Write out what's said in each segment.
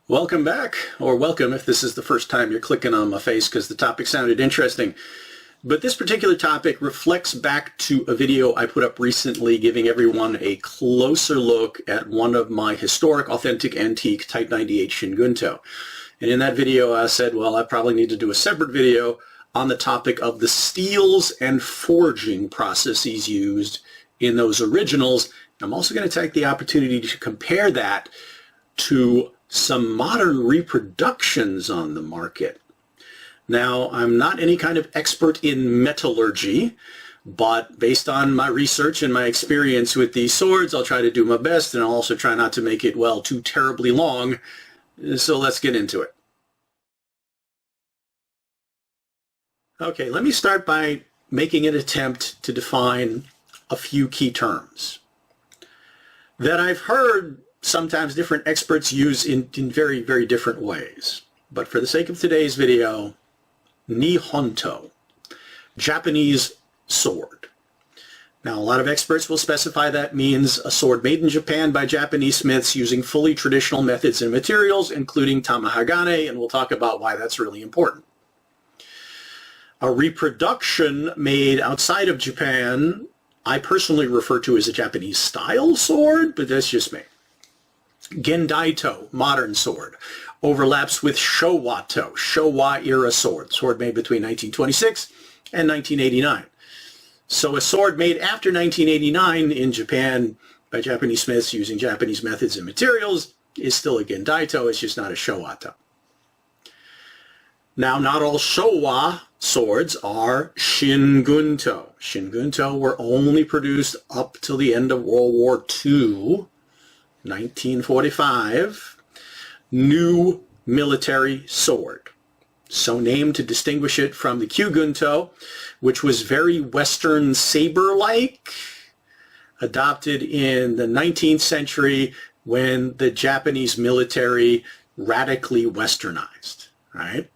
Welcome back, or welcome if this is the first time you're clicking on my face because the topic sounded interesting. But this particular topic reflects back to a video I put up recently giving everyone a closer look at one of my historic, authentic, antique Type 98 Shin Gunto. And in that video I said, well, I probably need to do a separate video on the topic of the steels and forging processes used in those originals. I'm also going to take the opportunity to compare that to some modern reproductions on the market. Now, I'm not any kind of expert in metallurgy, but based on my research and my experience with these swords, I'll try to do my best, and I'll also try not to make it, well, too terribly long. So let's get into it. Okay, let me start by making an attempt to define a few key terms that I've heard sometimes different experts use in very, very different ways. But for the sake of today's video, Nihonto, Japanese sword. Now, a lot of experts will specify that means a sword made in Japan by Japanese smiths using fully traditional methods and materials, including tamahagane, and we'll talk about why that's really important. A reproduction made outside of Japan, I personally refer to as a Japanese style sword, but that's just me. Gendaito, modern sword, overlaps with Showato, Showa Era sword made between 1926 and 1989. So a sword made after 1989 in Japan by Japanese smiths using Japanese methods and materials is still a Gendaito, it's just not a Showato. Now, not all Showa swords are Shin Gunto. Shin Gunto were only produced up till the end of World War II. 1945, new military sword, so named to distinguish it from the Kyugunto, which was very Western saber-like, adopted in the 19th century when the Japanese military radically westernized, right?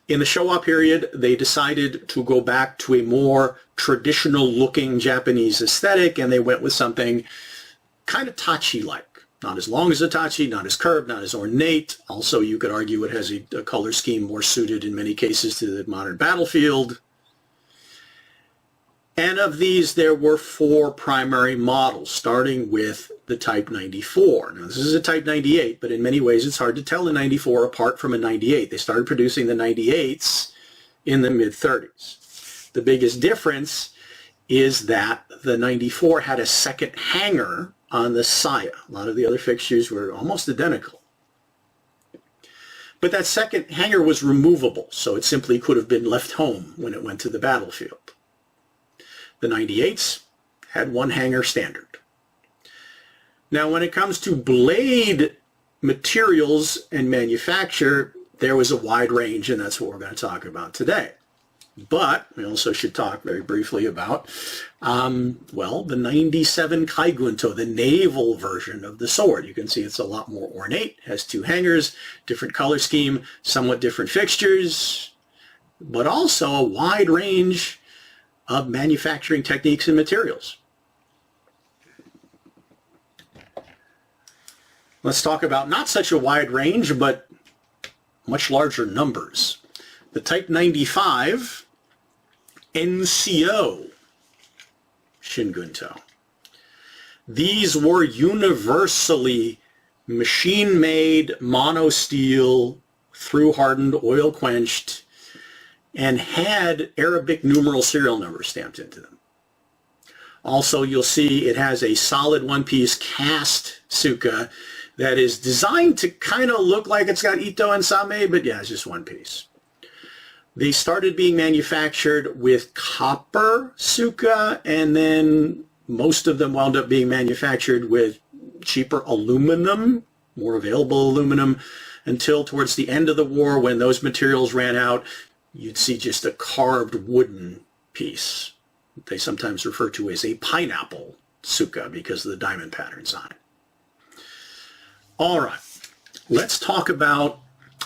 In the Showa period, they decided to go back to a more traditional-looking Japanese aesthetic, and they went with something kind of tachi-like. Not as long as a tachi, not as curved, not as ornate. Also, you could argue it has a color scheme more suited in many cases to the modern battlefield. And of these, there were 4 primary models, starting with the Type 94. Now, this is a Type 98, but in many ways it's hard to tell a 94 apart from a 98. They started producing the 98s in the mid-30s. The biggest difference is that the 94 had a second hanger on the saya. A lot of the other fixtures were almost identical. But that second hanger was removable, so it simply could have been left home when it went to the battlefield. The 98s had 1 hanger standard. Now, when it comes to blade materials and manufacture, there was a wide range, and that's what we're going to talk about today. But we also should talk very briefly about, well, the 97 Kaigunto, the naval version of the sword. You can see it's a lot more ornate, has 2 hangers, different color scheme, somewhat different fixtures, but also a wide range of manufacturing techniques and materials. Let's talk about not such a wide range, but much larger numbers. The Type 95 NCO Shin Gunto. These were universally machine-made, mono-steel, through-hardened, oil-quenched, and had Arabic numeral serial numbers stamped into them. Also, you'll see it has a solid one-piece cast tsuka that is designed to kind of look like it's got Ito and Same, but yeah, it's just one piece. They started being manufactured with copper tsuka, and then most of them wound up being manufactured with cheaper aluminum, more available aluminum, until towards the end of the war when those materials ran out, you'd see just a carved wooden piece. They sometimes refer to as a pineapple tsuka because of the diamond patterns on it. All right, let's talk about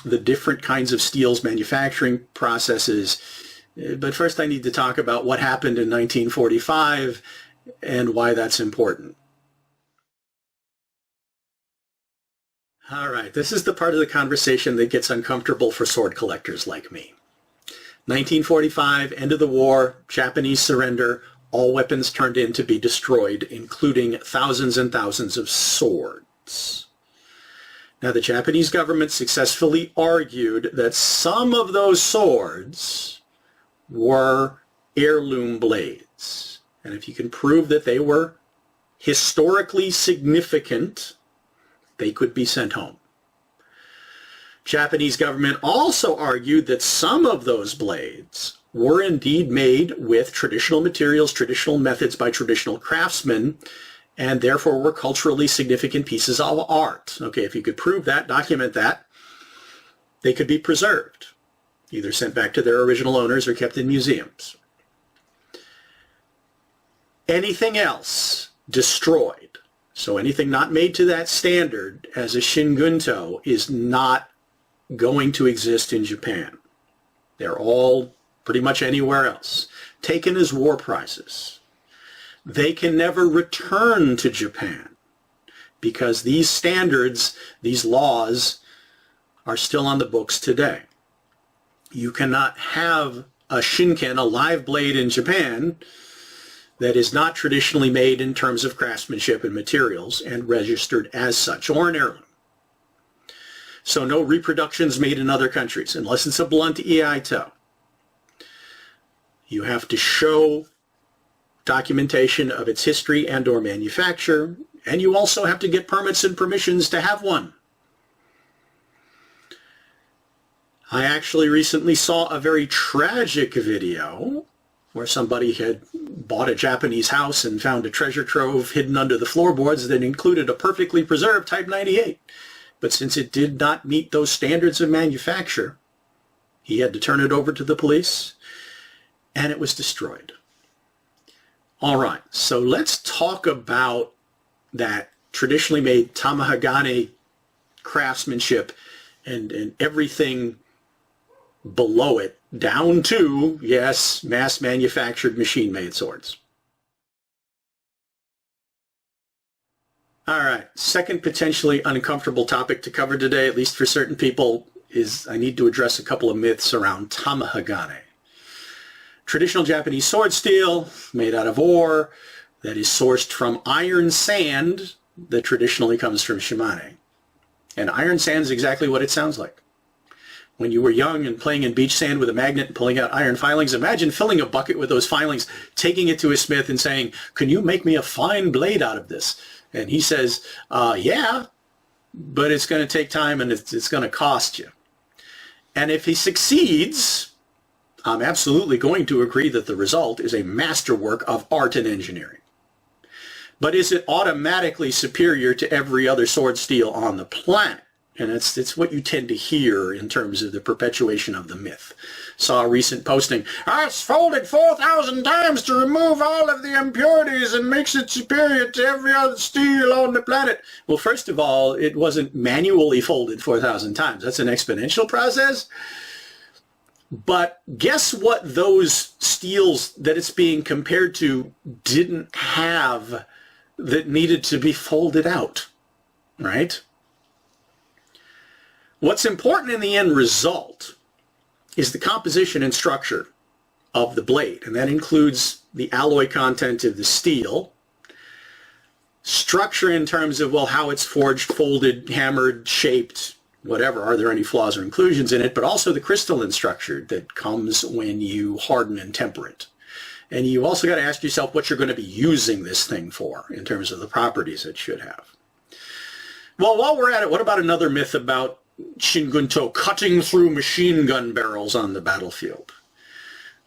the different kinds of steels manufacturing processes. But first I need to talk about what happened in 1945 and why that's important. All right, this is the part of the conversation that gets uncomfortable for sword collectors like me. 1945, end of the war, Japanese surrender, all weapons turned in to be destroyed, including thousands and thousands of swords. Now, the Japanese government successfully argued that some of those swords were heirloom blades. And if you can prove that they were historically significant, they could be sent home. Japanese government also argued that some of those blades were indeed made with traditional materials, traditional methods by traditional craftsmen, and therefore were culturally significant pieces of art. Okay, if you could prove that, document that, they could be preserved, either sent back to their original owners or kept in museums. Anything else destroyed. So anything not made to that standard as a Shin Gunto is not going to exist in Japan. They're all pretty much anywhere else, taken as war prizes. They can never return to Japan because these standards, these laws, are still on the books today. You cannot have a shinken, a live blade in Japan, that is not traditionally made in terms of craftsmanship and materials and registered as such, or an heirloom. So no reproductions made in other countries, unless it's a blunt iaito. You have to show documentation of its history and or manufacture, and you also have to get permits and permissions to have one. I actually recently saw a very tragic video where somebody had bought a Japanese house and found a treasure trove hidden under the floorboards that included a perfectly preserved Type 98. But since it did not meet those standards of manufacture, he had to turn it over to the police, and it was destroyed. All right, so let's talk about that traditionally made tamahagane craftsmanship and everything below it, down to, yes, mass-manufactured machine-made swords. All right, second potentially uncomfortable topic to cover today, at least for certain people, is I need to address a couple of myths around tamahagane. Traditional Japanese sword steel made out of ore that is sourced from iron sand that traditionally comes from Shimane. And iron sand is exactly what it sounds like. When you were young and playing in beach sand with a magnet and pulling out iron filings, imagine filling a bucket with those filings, taking it to a smith and saying, "Can you make me a fine blade out of this?" And he says, yeah, but it's going to take time and it's going to cost you. And if he succeeds, I'm absolutely going to agree that the result is a masterwork of art and engineering. But is it automatically superior to every other sword steel on the planet? And it's what you tend to hear in terms of the perpetuation of the myth. Saw a recent posting, "It's folded 4,000 times to remove all of the impurities and makes it superior to every other steel on the planet." Well, first of all, it wasn't manually folded 4,000 times. That's an exponential process. But guess what those steels that it's being compared to didn't have that needed to be folded out, right? What's important in the end result is the composition and structure of the blade, and that includes the alloy content of the steel, structure in terms of, well, how it's forged, folded, hammered, shaped, whatever, are there any flaws or inclusions in it, but also the crystalline structure that comes when you harden and temper it. And you also got to ask yourself what you're going to be using this thing for in terms of the properties it should have. Well, while we're at it, what about another myth about Shin Gunto cutting through machine gun barrels on the battlefield?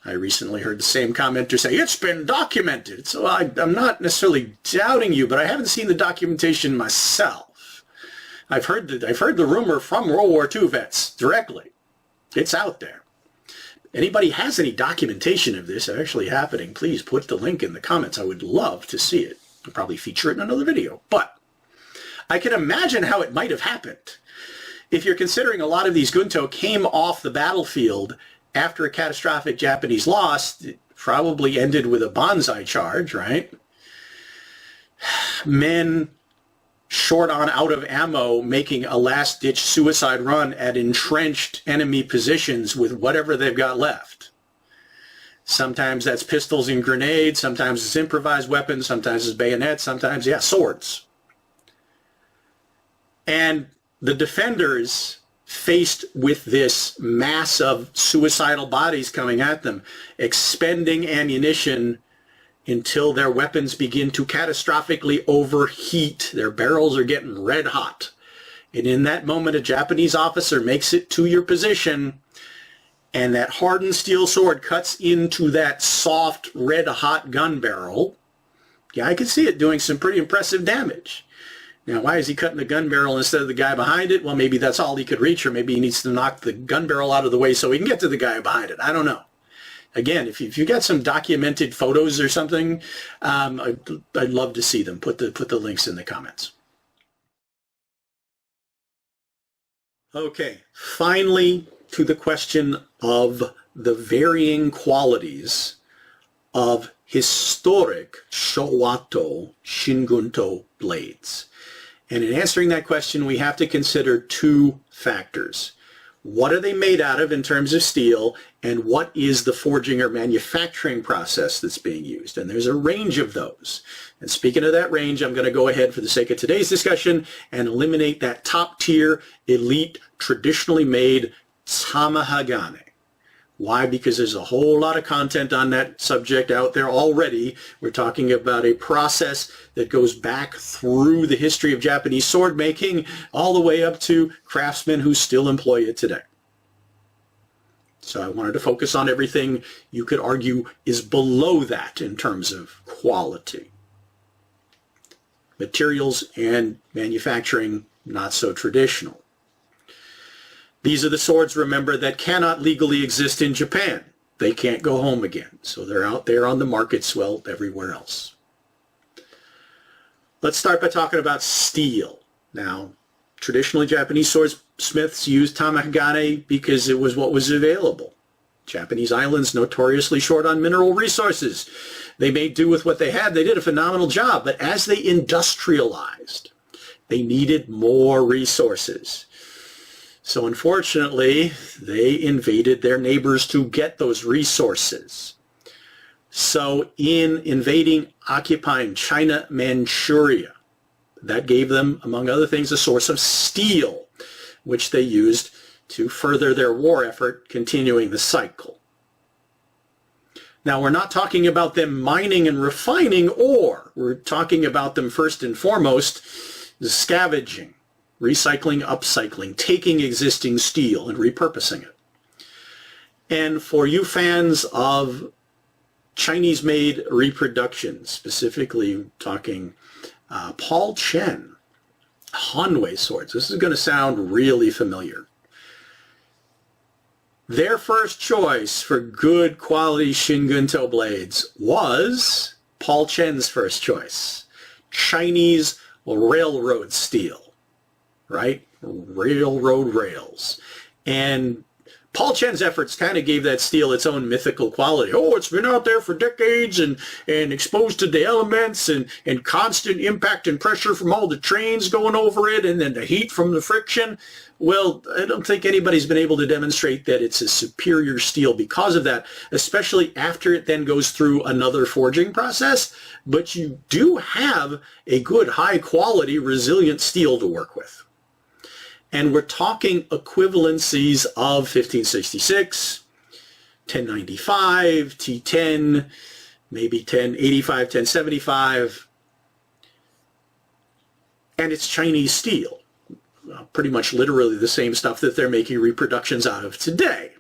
I recently heard the same commenter say, "It's been documented." So I'm not necessarily doubting you, but I haven't seen the documentation myself. I've heard the rumor from World War II vets directly. It's out there. Anybody has any documentation of this actually happening, please put the link in the comments. I would love to see it. I'll probably feature it in another video. But I can imagine how it might have happened. If you're considering a lot of these Gunto came off the battlefield after a catastrophic Japanese loss, it probably ended with a banzai charge, right? Men short on out of ammo, making a last-ditch suicide run at entrenched enemy positions with whatever they've got left. Sometimes that's pistols and grenades, sometimes it's improvised weapons, sometimes it's bayonets, sometimes, yeah, swords. And the defenders, faced with this mass of suicidal bodies coming at them, expending ammunition until their weapons begin to catastrophically overheat. Their barrels are getting red hot. And in that moment, a Japanese officer makes it to your position, and that hardened steel sword cuts into that soft, red-hot gun barrel. Yeah, I can see it doing some pretty impressive damage. Now, why is he cutting the gun barrel instead of the guy behind it? Well, maybe that's all he could reach, or maybe he needs to knock the gun barrel out of the way so he can get to the guy behind it. I don't know. Again, if you got some documented photos or something, I'd love to see them. Put the links in the comments. Okay, finally to the question of the varying qualities of historic Showa Era Shin Gunto blades. And in answering that question, we have to consider two factors. What are they made out of in terms of steel, and what is the forging or manufacturing process that's being used? And there's a range of those. And speaking of that range, I'm going to go ahead for the sake of today's discussion and eliminate that top tier, elite, traditionally made tamahagane. Why? Because there's a whole lot of content on that subject out there already. We're talking about a process that goes back through the history of Japanese sword making all the way up to craftsmen who still employ it today. So I wanted to focus on everything you could argue is below that in terms of quality. Materials and manufacturing, not so traditional. These are the swords, remember, that cannot legally exist in Japan. They can't go home again. So they're out there on the markets, well, everywhere else. Let's start by talking about steel. Now, traditionally Japanese swordsmiths used tamahagane because it was what was available. Japanese islands notoriously short on mineral resources. They made do with what they had. They did a phenomenal job. But as they industrialized, they needed more resources. So unfortunately, they invaded their neighbors to get those resources. So in invading, occupying China, Manchuria, that gave them, among other things, a source of steel, which they used to further their war effort, continuing the cycle. Now, we're not talking about them mining and refining ore. We're talking about them first and foremost scavenging, recycling, upcycling, taking existing steel and repurposing it. And for you fans of Chinese-made reproductions, specifically talking Paul Chen, Hanwei swords, this is going to sound really familiar. Their first choice for good quality Shin Gunto blades was Paul Chen's first choice, Chinese railroad steel. Right? Railroad rails. And Paul Chen's efforts kind of gave that steel its own mythical quality. Oh, it's been out there for decades and exposed to the elements and constant impact and pressure from all the trains going over it and then the heat from the friction. Well, I don't think anybody's been able to demonstrate that it's a superior steel because of that, especially after it then goes through another forging process. But you do have a good, high-quality, resilient steel to work with. And we're talking equivalencies of 1566, 1095, T10, maybe 1085, 1075. And it's Chinese steel. Pretty much literally the same stuff that they're making reproductions out of today.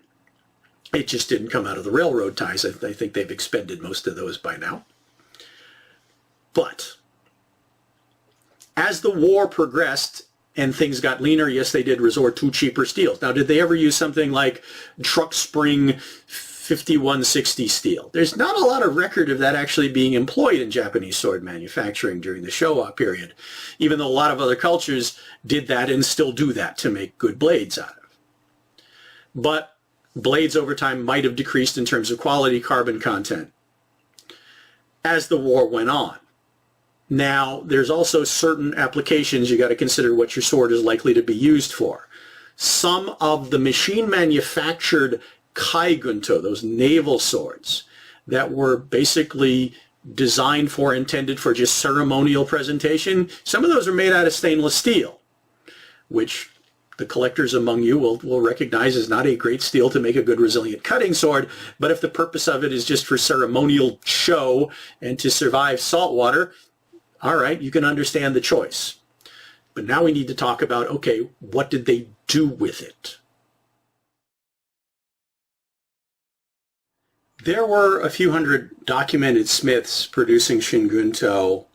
It just didn't come out of the railroad ties. I think they've expended most of those by now. But as the war progressed and things got leaner, yes, they did resort to cheaper steels. Now, did they ever use something like truck spring 5160 steel? There's not a lot of record of that actually being employed in Japanese sword manufacturing during the Showa period, even though a lot of other cultures did that and still do that to make good blades out of. But blades over time might have decreased in terms of quality, carbon content as the war went on. Now, there's also certain applications you got to consider what your sword is likely to be used for. Some of the machine manufactured kai gunto, those naval swords that were basically designed for, intended for just ceremonial presentation, some of those are made out of stainless steel, which the collectors among you will recognize is not a great steel to make a good resilient cutting sword, but if the purpose of it is just for ceremonial show and to survive salt water, all right, you can understand the choice. But now we need to talk about, okay, what did they do with it? There were a few hundred documented smiths producing Shin Gunto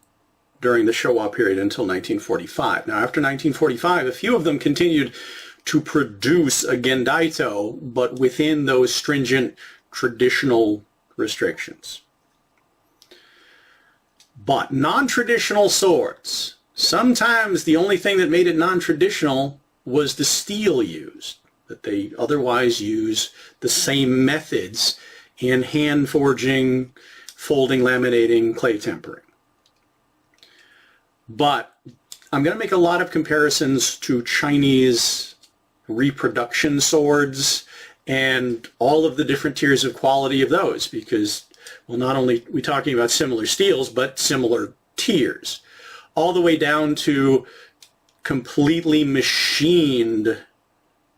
during the Showa period until 1945. Now, after 1945, a few of them continued to produce a gendaito, but within those stringent traditional restrictions. But non-traditional swords, sometimes the only thing that made it non-traditional was the steel used, that they otherwise use the same methods in hand forging, folding, laminating, clay tempering. But I'm going to make a lot of comparisons to Chinese reproduction swords and all of the different tiers of quality of those, because, well, not only are we talking about similar steels, but similar tiers, all the way down to completely machined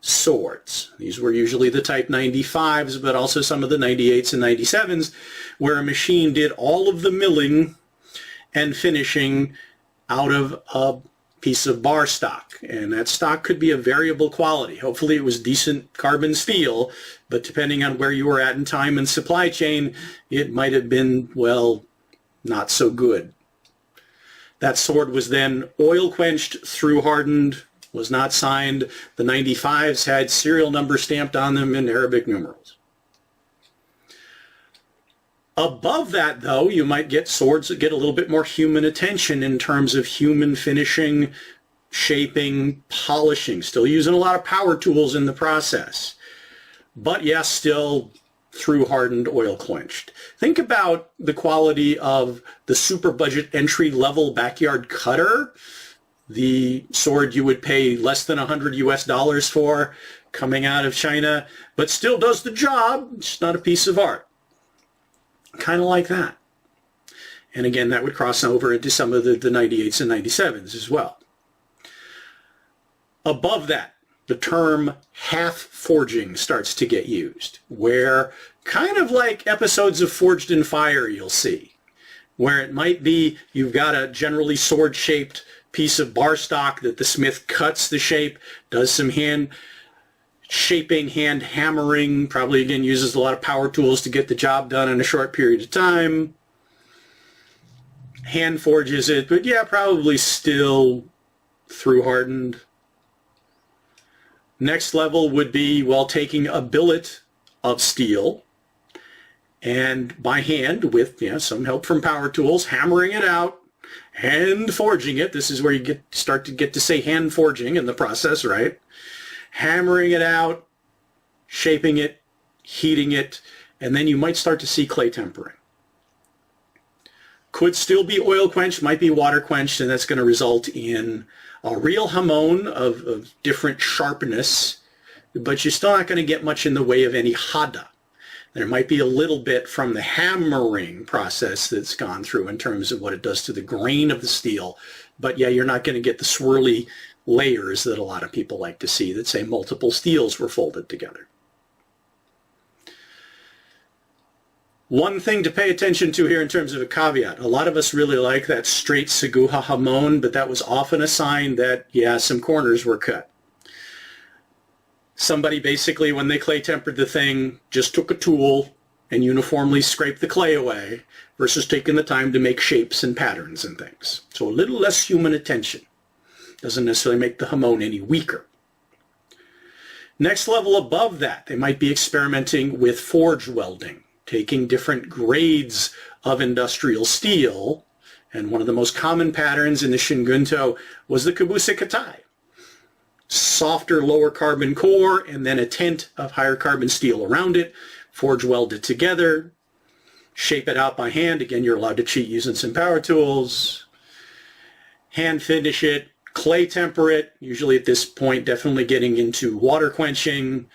swords. These were usually the Type 95s, but also some of the 98s and 97s, where a machine did all of the milling and finishing out of a piece of bar stock. And that stock could be a variable quality. Hopefully it was decent carbon steel, but depending on where you were at in time and supply chain, it might have been, well, not so good. That sword was then oil quenched, through hardened, was not signed. The 95s had serial number stamped on them in Arabic numerals. Above that, though, you might get swords that get a little bit more human attention in terms of human finishing, shaping, polishing, still using a lot of power tools in the process. But yes, still through hardened, oil quenched. Think about the quality of the super budget entry level backyard cutter, the sword you would pay less than $100 US for, coming out of China, but still does the job. It's not a piece of art. Kind of like that. And again, that would cross over into some of the 98s and 97s as well. Above that, the term half forging starts to get used, where kind of like episodes of Forged in Fire you'll see, where it might be you've got a generally sword-shaped piece of bar stock that the smith cuts the shape, does some hand shaping, hand hammering, probably again uses a lot of power tools to get the job done in a short period of time, hand forges it, but yeah, probably still through hardened. Next level would be, well, taking a billet of steel and by hand with some help from power tools, hammering it out, hand forging it. This is where you start to get to say hand forging in the process, right? Hammering it out, shaping it, heating it, and then you might start to see clay tempering. Could still be oil quenched, might be water quenched, and that's going to result in a real hamon of different sharpness, but you're still not going to get much in the way of any hada. There might be a little bit from the hammering process that's gone through in terms of what it does to the grain of the steel, but yeah, you're not going to get the swirly layers that a lot of people like to see that say multiple steels were folded together. One thing to pay attention to here in terms of a caveat, a lot of us really like that straight Seguha hamon, but that was often a sign that, yeah, some corners were cut. Somebody basically, when they clay tempered the thing, just took a tool and uniformly scraped the clay away versus taking the time to make shapes and patterns and things. So a little less human attention. Doesn't necessarily make the hamon any weaker. Next level above that, they might be experimenting with forge welding, taking different grades of industrial steel, and one of the most common patterns in the Shin Gunto was the Kabuse Katai. Softer, lower carbon core, and then a tent of higher carbon steel around it, forge weld it together, shape it out by hand. Again, you're allowed to cheat using some power tools. hand finish it, clay temper it, usually at this point definitely getting into water quenching.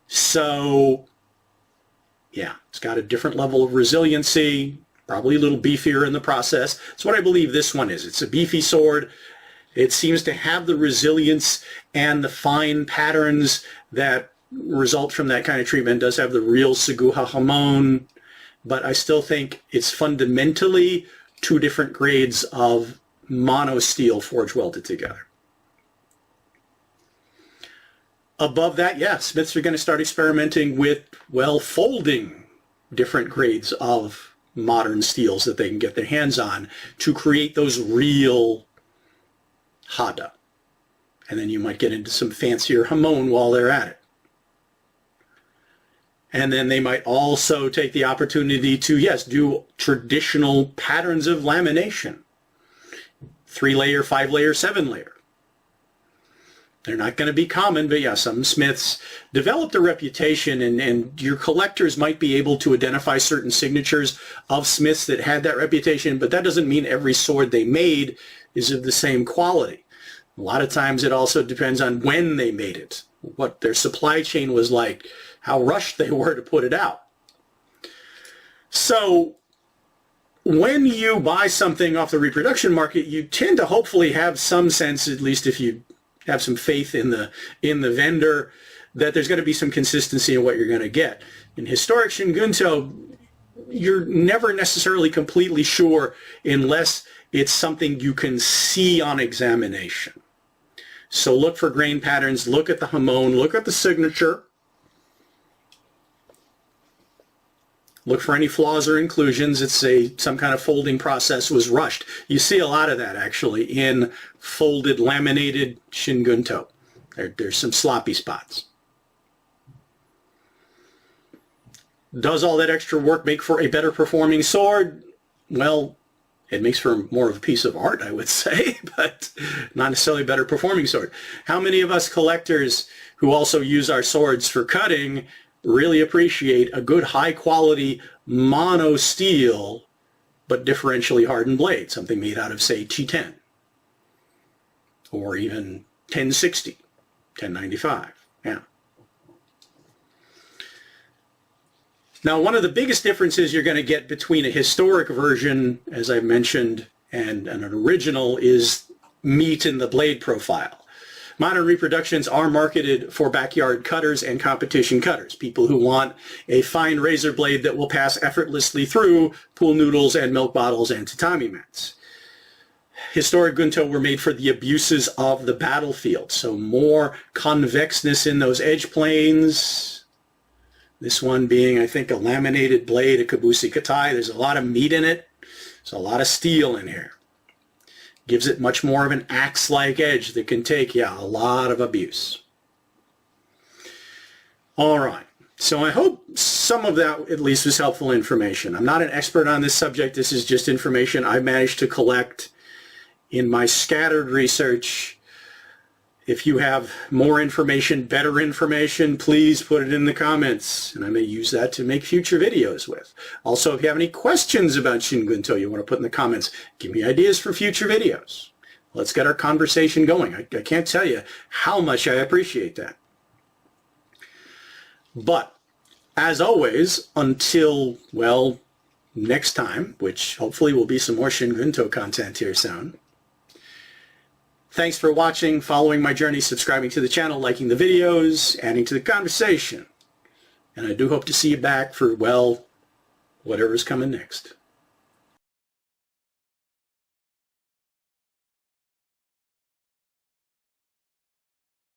So yeah, it's got a different level of resiliency, probably a little beefier in the process. That's what I believe this one is. It's a beefy sword. It seems to have the resilience and the fine patterns that result from that kind of treatment. It does have the real Seguha Hamon, but I still think it's fundamentally two different grades of mono steel forge welded together. Above that, yeah, smiths are going to start experimenting with, well, folding different grades of modern steels that they can get their hands on to create those real hada. And then you might get into some fancier hamon while they're at it. And then they might also take the opportunity to, yes, do traditional patterns of lamination. 3-layer, 5-layer, 7-layer. They're not going to be common, but yeah, some smiths developed a reputation, and your collectors might be able to identify certain signatures of smiths that had that reputation, but that doesn't mean every sword they made is of the same quality. A lot of times it also depends on when they made it, what their supply chain was like, how rushed they were to put it out. So when you buy something off the reproduction market, you tend to hopefully have some sense, at least if you have some faith in the vendor, that there's going to be some consistency in what you're going to get. In historic Shin Gunto, you're never necessarily completely sure unless it's something you can see on examination. So look for grain patterns, look at the hamon, look at the signature, look for any flaws or inclusions. It's some kind of folding process was rushed. You see a lot of that actually in folded, laminated Shin Gunto. There's some sloppy spots. Does all that extra work make for a better performing sword? Well, it makes for more of a piece of art, I would say, but not necessarily a better performing sword. How many of us collectors who also use our swords for cutting really appreciate a good high-quality mono steel but differentially hardened blade, something made out of, say, T10 or even 1060, 1095, yeah. Now, one of the biggest differences you're going to get between a historic version, as I mentioned, and an original is meat in the blade profile. Modern reproductions are marketed for backyard cutters and competition cutters, people who want a fine razor blade that will pass effortlessly through pool noodles and milk bottles and tatami mats. Historic Gunto were made for the abuses of the battlefield, so more convexness in those edge planes. This one being, I think, a laminated blade, a kabusi katai. There's a lot of meat in it. There's a lot of steel in here. Gives it much more of an axe-like edge that can take, yeah, a lot of abuse. All right. So I hope some of that at least was helpful information. I'm not an expert on this subject. This is just information I managed to collect in my scattered research. If you have more information, better information, please put it in the comments, and I may use that to make future videos with. Also, if you have any questions about Shin Gunto you want to put in the comments, give me ideas for future videos. Let's get our conversation going. I can't tell you how much I appreciate that. But, as always, until, well, next time, which hopefully will be some more Shin Gunto content here soon. Thanks for watching, following my journey, subscribing to the channel, liking the videos, adding to the conversation. And I do hope to see you back for, well, whatever's coming next.